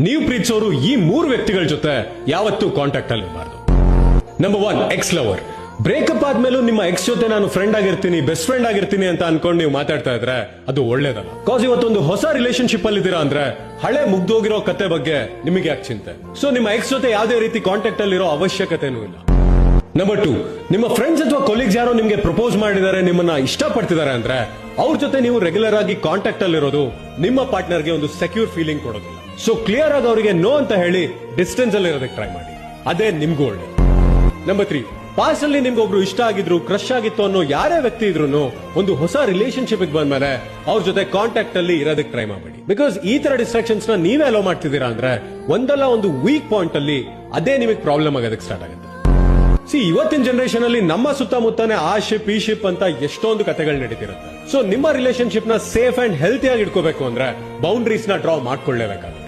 ನೀವು ಪ್ರೀತಿಸೋರು ಈ 3 ವ್ಯಕ್ತಿಗಳ ಜೊತೆ ಯಾವತ್ತೂ ಕಾಂಟ್ಯಾಕ್ಟ್ ಅಲ್ಲಿ ಇರಬಾರ್ದು. Number 1, X lover. ಬ್ರೇಕಪ್ ಆದ್ಮೇಲೂ ನಿಮ್ಮ ಎಕ್ಸ್ ಜೊತೆ ನಾನು ಫ್ರೆಂಡ್ ಆಗಿರ್ತೀನಿ, ಬೆಸ್ಟ್ ಫ್ರೆಂಡ್ ಆಗಿರ್ತೀನಿ ಅಂತ ಅನ್ಕೊಂಡು ನೀವು ಮಾತಾಡ್ತಾ ಇದ್ರೆ ಅದು ಒಳ್ಳೇದಲ್ಲ. ಕಾಸ್ ಇವತ್ತೊಂದು ಹೊಸ ರಿಲೇಶನ್ಶಿಪ್ ಅಲ್ಲಿ ಇದ್ದೀರಾ ಅಂದ್ರೆ ಹಳೆ ಮುಗ್ದೋಗಿರೋ ಕತೆ ಬಗ್ಗೆ ನಿಮಗೆ ಯಾಕೆ ಚಿಂತೆ? ಸೊ ನಿಮ್ಮ ಎಕ್ಸ್ ಜೊತೆ ಯಾವುದೇ ರೀತಿ ಕಾಂಟ್ಯಾಕ್ಟ್ ಅಲ್ಲಿ ಇರೋ ಅವಶ್ಯಕತೆನೂ ಇಲ್ಲ. ನಂಬರ್ 2, ನಿಮ್ಮ ಫ್ರೆಂಡ್ಸ್ ಅಥವಾ ಕೊಲೀಗ್ಸ್ ಯಾರೋ ನಿಮ್ಗೆ ಪ್ರಪೋಸ್ ಮಾಡಿದ್ದಾರೆ, ನಿಮ್ಮನ್ನ ಇಷ್ಟಪಡ್ತಿದ್ದಾರೆ ಅಂದ್ರೆ ಅವ್ರ ಜೊತೆ ನೀವು ರೆಗ್ಯುಲರ್ ಆಗಿ ಕಾಂಟ್ಯಾಕ್ಟ್ ಅಲ್ಲಿ ಇರೋದು ನಿಮ್ಮ ಪಾರ್ಟ್ನರ್ಗೆ ಒಂದು ಸೆಕ್ಯೂರ್ ಫೀಲಿಂಗ್ ಕೊಡೋದಿಲ್ಲ. ಸೊ ಕ್ಲಿಯರ್ ಆಗಿ ಅವರಿಗೆ ನೋ ಅಂತ ಹೇಳಿ ಡಿಸ್ಟೆನ್ಸ್ ಅಲ್ಲಿ ಇರೋದಕ್ಕೆ ಟ್ರೈ ಮಾಡಿ, ಅದೇ ನಿಮ್ಗೂ ಒಳ್ಳೆ. ನಂಬರ್ 3, ಪಾಸ್ಟ್ ಅಲ್ಲಿ ನಿಮ್ಗೆ ಒಬ್ರು ಇಷ್ಟ ಆಗಿದ್ರು, ಕ್ರಶ್ ಆಗಿತ್ತು ಅನ್ನೋ ಯಾರೇ ವ್ಯಕ್ತಿ ಇದ್ರು ಒಂದು ಹೊಸ ರಿಲೇಶನ್ಶಿಪ್ ಬಂದ್ಮೇಲೆ ಅವ್ರ ಜೊತೆ ಕಾಂಟ್ಯಾಕ್ಟ್ ಅಲ್ಲಿ ಇರೋದಕ್ಕೆ ಟ್ರೈ ಮಾಡಬೇಡಿ. ಬಿಕಾಸ್ ಈ ತರ ಡಿಸ್ಟ್ರಾಕ್ಷನ್ಸ್ ನ ನೀವೇ ಅಲೋ ಮಾಡ್ತಿದ್ದೀರಾ ಅಂದ್ರೆ ಒಂದಲ್ಲ ಒಂದು ವೀಕ್ ಪಾಯಿಂಟ್ ಅಲ್ಲಿ ಅದೇ ನಿಮಗೆ ಪ್ರಾಬ್ಲಮ್ ಆಗೋದಕ್ಕೆ ಸ್ಟಾರ್ಟ್ ಆಗುತ್ತೆ. ಇವತ್ತಿನ ಜನರೇಷನ್ ಅಲ್ಲಿ ನಮ್ಮ ಸುತ್ತಮುತ್ತನೇ ಆ ಶಿಪ್ ಈ ಶಿಪ್ ಅಂತ ಎಷ್ಟೊಂದು ಕಥೆಗಳು ನಡೀತಿರುತ್ತೆ. ಸೊ ನಿಮ್ಮ ರಿಲೇಶನ್ಶಿಪ್ ನ ಸೇಫ್ ಅಂಡ್ ಹೆಲ್ತಿ ಆಗಿ ಇಟ್ಕೋಬೇಕು ಅಂದ್ರೆ ಬೌಂಡ್ರೀಸ್ ನ ಡ್ರಾ ಮಾಡ್ಕೊಳ್ಳೇಬೇಕಾಗುತ್ತೆ.